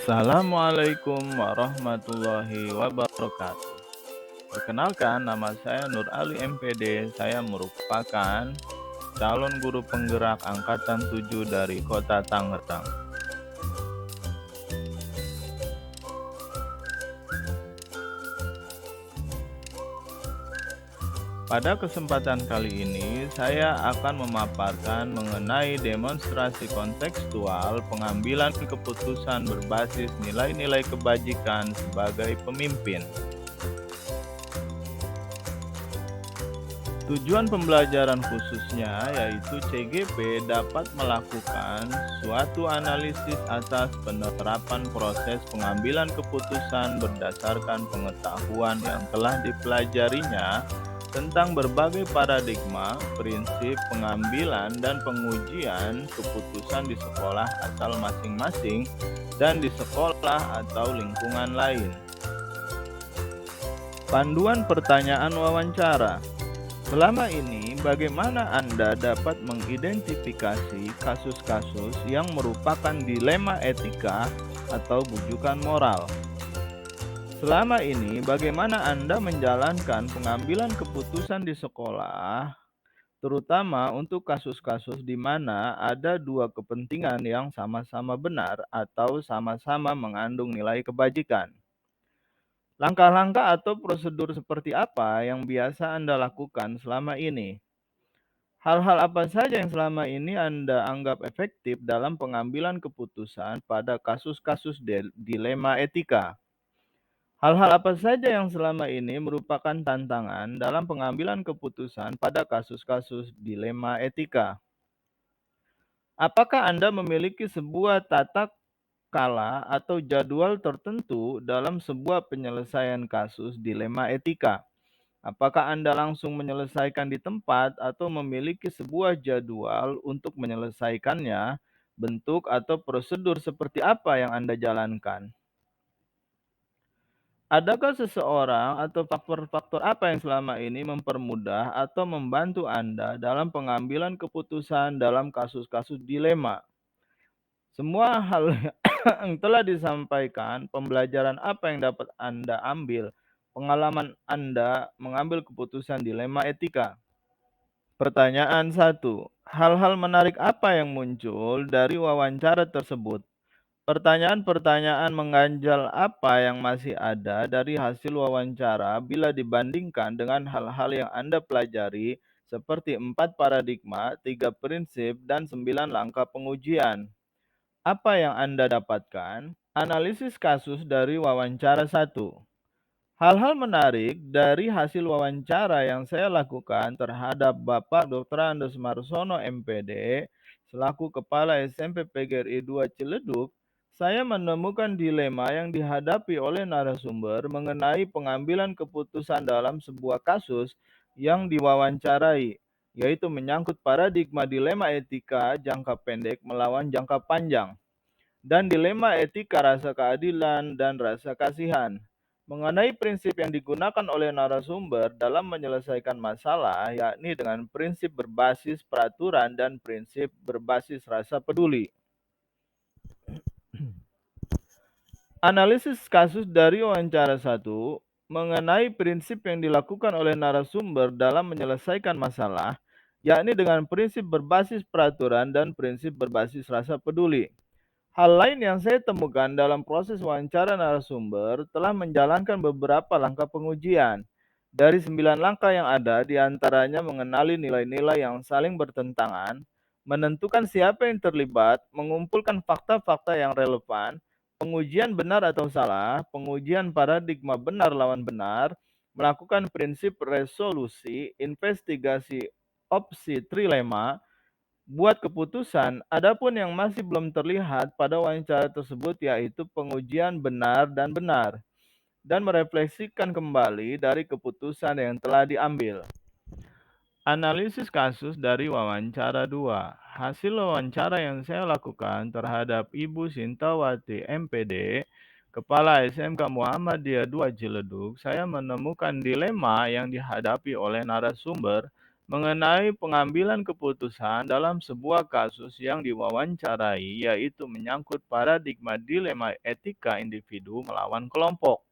Assalamualaikum warahmatullahi wabarakatuh. Perkenalkan, nama saya Nur Ali MPD. Saya merupakan calon guru penggerak angkatan 7 dari Kota Tangerang. Pada kesempatan kali ini, saya akan memaparkan mengenai demonstrasi kontekstual pengambilan keputusan berbasis nilai-nilai kebajikan sebagai pemimpin. Tujuan pembelajaran khususnya yaitu CGP dapat melakukan suatu analisis atas penerapan proses pengambilan keputusan berdasarkan pengetahuan yang telah dipelajarinya tentang berbagai paradigma, prinsip pengambilan dan pengujian keputusan di sekolah asal masing-masing dan di sekolah atau lingkungan lain. Panduan pertanyaan wawancara. Selama ini, bagaimana Anda dapat mengidentifikasi kasus-kasus yang merupakan dilema etika atau bujukan moral? Selama ini, bagaimana Anda menjalankan pengambilan keputusan di sekolah, terutama untuk kasus-kasus di mana ada dua kepentingan yang sama-sama benar atau sama-sama mengandung nilai kebajikan? Langkah-langkah atau prosedur seperti apa yang biasa Anda lakukan selama ini? Hal-hal apa saja yang selama ini Anda anggap efektif dalam pengambilan keputusan pada kasus-kasus dilema etika? Hal-hal apa saja yang selama ini merupakan tantangan dalam pengambilan keputusan pada kasus-kasus dilema etika? Apakah Anda memiliki sebuah tata kala atau jadwal tertentu dalam sebuah penyelesaian kasus dilema etika? Apakah Anda langsung menyelesaikan di tempat atau memiliki sebuah jadwal untuk menyelesaikannya? Bentuk atau prosedur seperti apa yang Anda jalankan? Adakah seseorang atau faktor-faktor apa yang selama ini mempermudah atau membantu Anda dalam pengambilan keputusan dalam kasus-kasus dilema? Semua hal yang telah disampaikan, pembelajaran apa yang dapat Anda ambil, pengalaman Anda mengambil keputusan dilema etika? Pertanyaan 1. Hal-hal menarik apa yang muncul dari wawancara tersebut? Pertanyaan-pertanyaan mengganjal apa yang masih ada dari hasil wawancara bila dibandingkan dengan hal-hal yang Anda pelajari seperti 4 paradigma, 3 prinsip, dan 9 langkah pengujian? Apa yang Anda dapatkan? Analisis kasus dari wawancara 1. Hal-hal menarik dari hasil wawancara yang saya lakukan terhadap Bapak Dr. Andes Marsono MPD selaku Kepala SMP PGRI 2 Ciledug, saya menemukan dilema yang dihadapi oleh narasumber mengenai pengambilan keputusan dalam sebuah kasus yang diwawancarai, yaitu menyangkut paradigma dilema etika jangka pendek melawan jangka panjang dan dilema etika rasa keadilan dan rasa kasihan. Mengenai prinsip yang digunakan oleh narasumber dalam menyelesaikan masalah, yakni dengan prinsip berbasis peraturan dan prinsip berbasis rasa peduli. Analisis kasus dari wawancara 1 mengenai prinsip yang dilakukan oleh narasumber dalam menyelesaikan masalah, yakni dengan prinsip berbasis peraturan dan prinsip berbasis rasa peduli. Hal lain yang saya temukan dalam proses wawancara narasumber telah menjalankan beberapa langkah pengujian. Dari 9 langkah yang ada, diantaranya mengenali nilai-nilai yang saling bertentangan, menentukan siapa yang terlibat, mengumpulkan fakta-fakta yang relevan, pengujian benar atau salah, pengujian paradigma benar lawan benar, melakukan prinsip resolusi, investigasi opsi trilema, buat keputusan. Adapun yang masih belum terlihat pada wawancara tersebut yaitu pengujian benar dan benar, dan merefleksikan kembali dari keputusan yang telah diambil. Analisis kasus dari wawancara 2. Hasil wawancara yang saya lakukan terhadap Ibu Sintawati MPD, Kepala SMK Muhammadiyah 2 Ciledug, saya menemukan dilema yang dihadapi oleh narasumber mengenai pengambilan keputusan dalam sebuah kasus yang diwawancarai, yaitu menyangkut paradigma dilema etika individu melawan kelompok.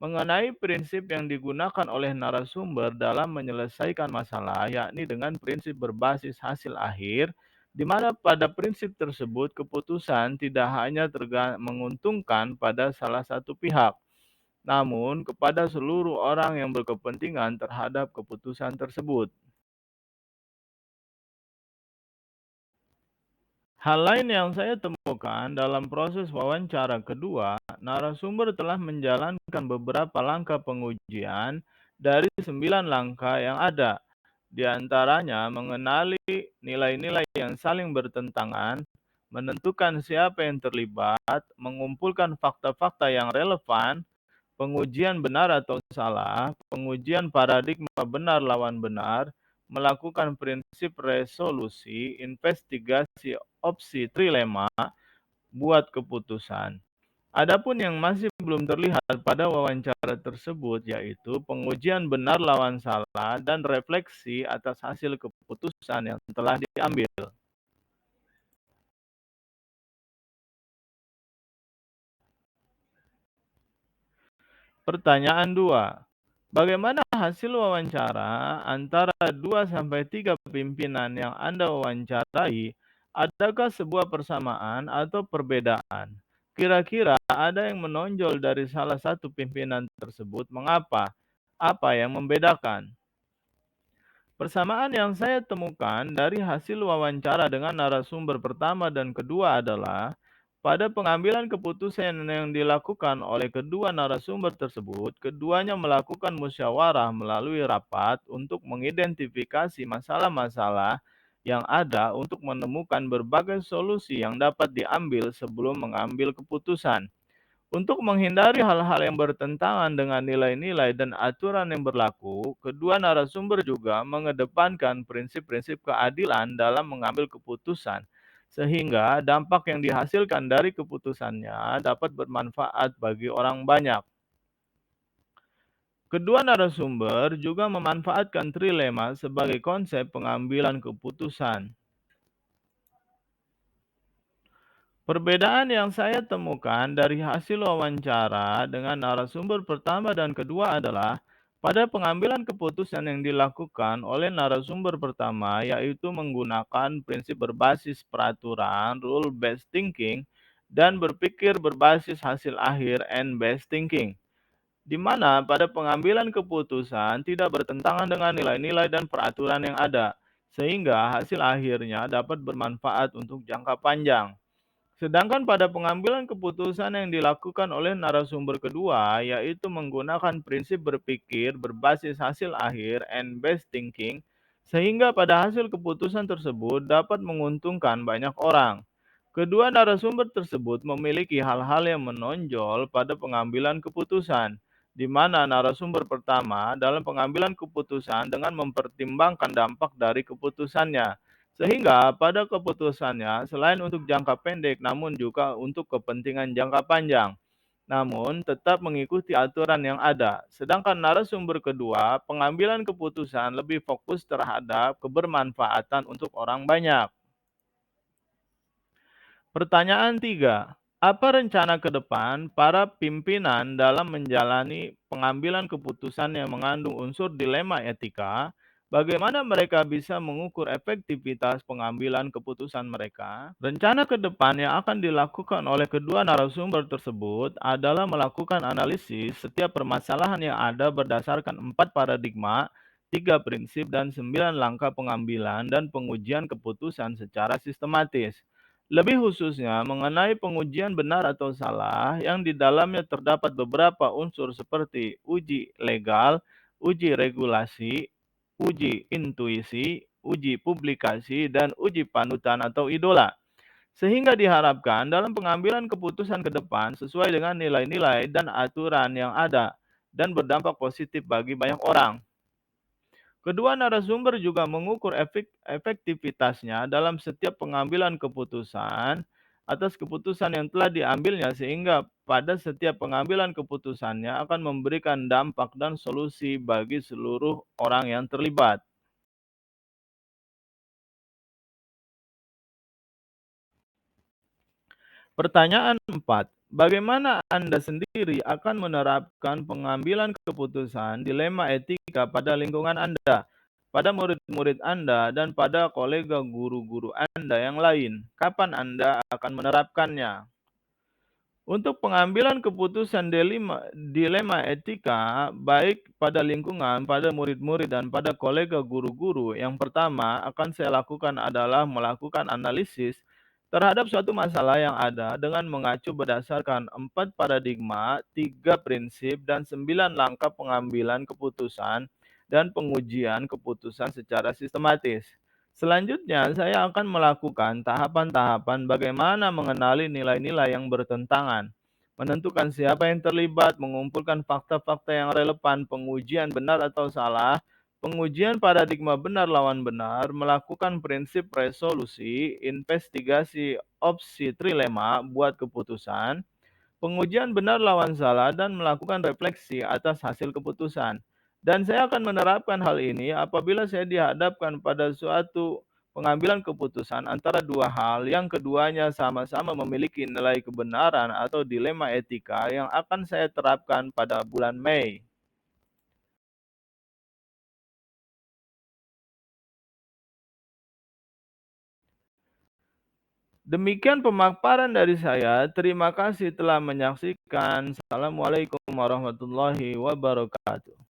Mengenai prinsip yang digunakan oleh narasumber dalam menyelesaikan masalah, yakni dengan prinsip berbasis hasil akhir, di mana pada prinsip tersebut keputusan tidak hanya menguntungkan pada salah satu pihak, namun kepada seluruh orang yang berkepentingan terhadap keputusan tersebut. Hal lain yang saya temukan dalam proses wawancara kedua, narasumber telah menjalankan beberapa langkah pengujian dari 9 langkah yang ada. Di antaranya mengenali nilai-nilai yang saling bertentangan, menentukan siapa yang terlibat, mengumpulkan fakta-fakta yang relevan, pengujian benar atau salah, pengujian paradigma benar lawan benar, melakukan prinsip resolusi, investigasi opsi trilema, buat keputusan. Adapun yang masih belum terlihat pada wawancara tersebut yaitu pengujian benar lawan salah dan refleksi atas hasil keputusan yang telah diambil. Pertanyaan 2. Bagaimana hasil wawancara antara 2 sampai 3 pimpinan yang Anda wawancarai? Adakah sebuah persamaan atau perbedaan? Kira-kira ada yang menonjol dari salah satu pimpinan tersebut. Mengapa? Apa yang membedakan? Persamaan yang saya temukan dari hasil wawancara dengan narasumber pertama dan kedua adalah pada pengambilan keputusan yang dilakukan oleh kedua narasumber tersebut, keduanya melakukan musyawarah melalui rapat untuk mengidentifikasi masalah-masalah yang ada untuk menemukan berbagai solusi yang dapat diambil sebelum mengambil keputusan. Untuk menghindari hal-hal yang bertentangan dengan nilai-nilai dan aturan yang berlaku, kedua narasumber juga mengedepankan prinsip-prinsip keadilan dalam mengambil keputusan, sehingga dampak yang dihasilkan dari keputusannya dapat bermanfaat bagi orang banyak. Kedua narasumber juga memanfaatkan trilema sebagai konsep pengambilan keputusan. Perbedaan yang saya temukan dari hasil wawancara dengan narasumber pertama dan kedua adalah pada pengambilan keputusan yang dilakukan oleh narasumber pertama, yaitu menggunakan prinsip berbasis peraturan, rule-based thinking, dan berpikir berbasis hasil akhir, end-based thinking, di mana pada pengambilan keputusan tidak bertentangan dengan nilai-nilai dan peraturan yang ada, sehingga hasil akhirnya dapat bermanfaat untuk jangka panjang. Sedangkan pada pengambilan keputusan yang dilakukan oleh narasumber kedua, yaitu menggunakan prinsip berpikir berbasis hasil akhir and-based thinking, sehingga pada hasil keputusan tersebut dapat menguntungkan banyak orang. Kedua narasumber tersebut memiliki hal-hal yang menonjol pada pengambilan keputusan, di mana narasumber pertama dalam pengambilan keputusan dengan mempertimbangkan dampak dari keputusannya, sehingga pada keputusannya selain untuk jangka pendek namun juga untuk kepentingan jangka panjang, namun tetap mengikuti aturan yang ada. Sedangkan narasumber kedua, pengambilan keputusan lebih fokus terhadap kebermanfaatan untuk orang banyak. Pertanyaan 3. Apa rencana ke depan para pimpinan dalam menjalani pengambilan keputusan yang mengandung unsur dilema etika? Bagaimana mereka bisa mengukur efektivitas pengambilan keputusan mereka? Rencana ke depan yang akan dilakukan oleh kedua narasumber tersebut adalah melakukan analisis setiap permasalahan yang ada berdasarkan 4 paradigma, 3 prinsip, dan 9 langkah pengambilan dan pengujian keputusan secara sistematis. Lebih khususnya mengenai pengujian benar atau salah yang di dalamnya terdapat beberapa unsur seperti uji legal, uji regulasi, uji intuisi, uji publikasi, dan uji panutan atau idola. Sehingga diharapkan dalam pengambilan keputusan ke depan sesuai dengan nilai-nilai dan aturan yang ada dan berdampak positif bagi banyak orang. Kedua narasumber juga mengukur efektivitasnya dalam setiap pengambilan keputusan atas keputusan yang telah diambilnya, sehingga pada setiap pengambilan keputusannya akan memberikan dampak dan solusi bagi seluruh orang yang terlibat. Pertanyaan 4, bagaimana Anda sendiri akan menerapkan pengambilan keputusan dilema etika pada lingkungan Anda, pada murid-murid Anda, dan pada kolega guru-guru Anda yang lain? Kapan Anda akan menerapkannya? Untuk pengambilan keputusan dilema etika, baik pada lingkungan, pada murid-murid, dan pada kolega guru-guru, yang pertama akan saya lakukan adalah melakukan analisis terhadap suatu masalah yang ada dengan mengacu berdasarkan 4 paradigma, 3 prinsip, dan 9 langkah pengambilan keputusan dan pengujian keputusan secara sistematis. Selanjutnya, saya akan melakukan tahapan-tahapan bagaimana mengenali nilai-nilai yang bertentangan, menentukan siapa yang terlibat, mengumpulkan fakta-fakta yang relevan, pengujian benar atau salah, pengujian paradigma benar lawan benar, melakukan prinsip resolusi, investigasi opsi trilema buat keputusan, pengujian benar lawan salah, dan melakukan refleksi atas hasil keputusan. Dan saya akan menerapkan hal ini apabila saya dihadapkan pada suatu pengambilan keputusan antara dua hal yang keduanya sama-sama memiliki nilai kebenaran atau dilema etika yang akan saya terapkan pada bulan Mei. Demikian pemaparan dari saya. Terima kasih telah menyaksikan. Assalamualaikum warahmatullahi wabarakatuh.